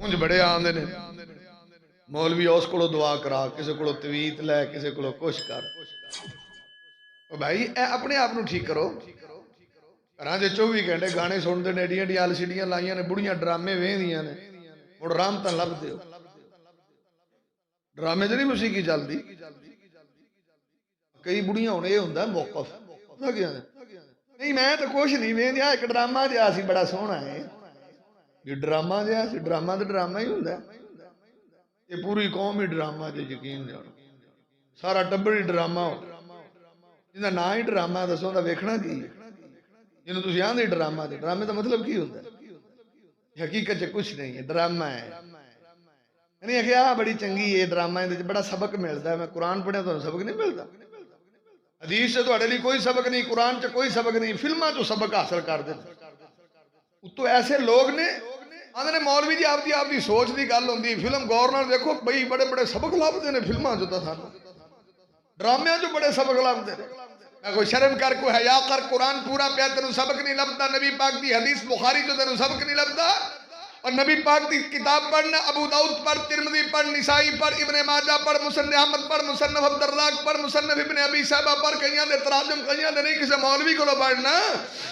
उंज बड़े आंदे ने मौलवी उस कोलों दुआ करा, किसी को तवीत लै, किसी को कुछ कर। भाई अपने आप को ठीक करो। घर से 24 घंटे गाने सुनते हैं, एडियां एडियां LCD लाइया ने, बुढ़िया ड्रामे वेखदियां ने, मुड़ रामत लभदे हो। ड्रामे च नहीं मौसीकी चलती। कई बुढ़िया हुण ये हुंदा मौकफ नहीं, मैं तो कुछ नहीं वेखदी, एक ड्रामा जिहा सी बड़ा सोहना है। ये ड्रामा जिहा सी, ड्रामा तो ड्रामा ही हुंदा। ये पूरी कौम ही ड्रामा च यकीन जानो, सारा टब्बर ही ड्रामा हो। जिंदा ना ही ड्रामा दसो तो वेखना की, जिन्होंने तुसीं आंदे ड्रामा ते, ड्रामे का मतलब की हुंदा? हकीकत च कुछ नहीं है, ड्रामा है। नहीं आखिया बड़ी चंगी है ड्रामा, इहदे बड़ा सबक मिलता है। मैं कुरान पढ़िया, तुहानूं सबक नहीं मिलता? हदीस से तुहाडे लई कोई सबक नहीं, कुरान च कोई सबक नहीं, फिल्मां चों सबक हासिल करदे ने। उत्तों ऐसे लोग ने आंदे ने मौलवी जी आपदी आपदी सोच की गल होंदी, फिल्म गौर नाल देखो बई, बड़े बड़े सबक लभदे ने फिल्मां चों, तां सानूं ड्रामियां चों बड़े सबक लभदे ने। मैं कोई शर्म कर, कोई हया कर, कुरान पूरा पिया तेनू सबक नहीं लभदा, नबी पाक की हदीस बुखारी चों तेनू सबक नहीं लभदा। और नबी पाक की किताब पढ़ना, अबू दाऊद पढ़, तिरमिज़ी पढ़, निसाई पढ़, इब्ने माजा पढ़, मुसन्नफ़ अहमद पढ़, मुसन्नफ़ अब्दुर्रज़्ज़ाक़ पढ़, मुसन्नफ़ इब्ने अबी शैबा पढ़, कईयां दे तराजुम, कईयां दे नहीं, किसी मौलवी को पढ़ना।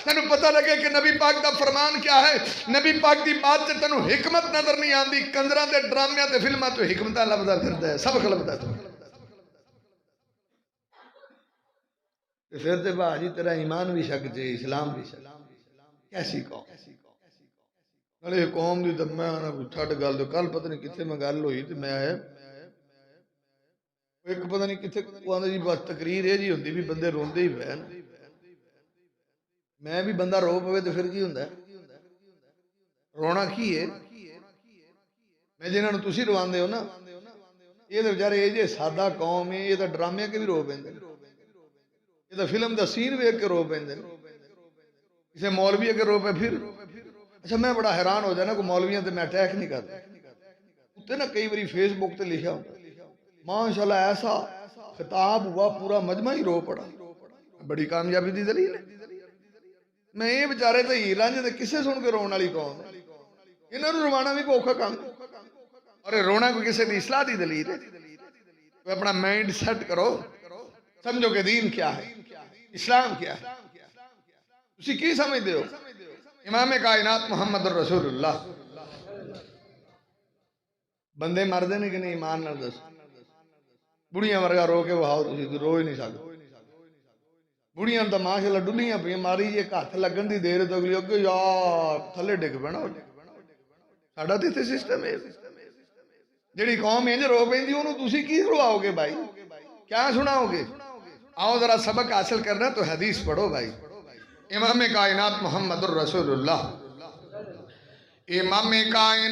तेनू पता लगे कि नबी पाक का फरमान क्या है। नबी पाक की बात से तेनू हिकमत नजर नहीं आती, कंजरां दे ड्रामियां ते फिल्मां तो हिकमतां लभदा फिरदा है, सबक लभदा। फिर तो भाजी तेरा ईमान भी शक जे, इस्लाम भी शक। कैसी कौम, नाले कौम की तो मैं छड्ड गल। तो कल पता नहीं कितने मैं गल हुई, तो मैं आया एक पता नहीं कितने आंदा जी, बस तकरीर ये जी होंदी भी बंदे रोंदे ही पै। मैं भी बंदा रो पवे तो फिर की हुंदा? रोना की है? मैं जिन्होंने तुसीं रवांदे हो ना, ये तो बेचारे ये जे सादा कौम है, ये तो ड्रामे के भी रो पैंदे, ये तो फिल्म का सीन वेख के रो पैंदे, किसी मौलवी अगर रो पे फिर। अच्छा मैं बड़ा हैरान हो जाना, कोई मौलवियां ते मैं अटैक नहीं करता। उत्ते ना कई बारी फेसबुक ते लिखा होता, माशाल्लाह ऐसा खिताब हुआ पूरा मजमा ही रो पड़ा, बड़ी कामयाबी दी दलील है। मैं ये बेचारे तो हीर रांझे ते किसे सुन के रोने वाली कौम, इन्हां नूं रवाना भी औखा काम। और रोना कोई किसी की इसलाह की दलील है? तो अपना माइंड सेट करो, समझो कि दीन क्या है, इस्लाम क्या है, तुसीं की समझदे हो। इमाम कायनात मुहम्मद रसूलुल्लाह, बंदे मरदे ने कि नहीं? ईमान नाल दस। बुढ़िया वर्गा रो के वहाओ, तुसीं रो ही नहीं सकदे। बुढ़िया तो माशाल्लाह डुलियां पई, मारी जे हथ लगन की देर तो अगली अगे यार थले डिग पैना। साडा तो इत्थे सिस्टम है, जिहड़ी कौम इंज रो पैंदी ओनूं तुसीं की रुआओगे भाई, क्या सुनाओगे? आओ जरा सबक हासिल करना तो हदीस पढ़ो भाई। इमाम कायनात मुहम्मद रसूलुल्लाह, इमाम कायनात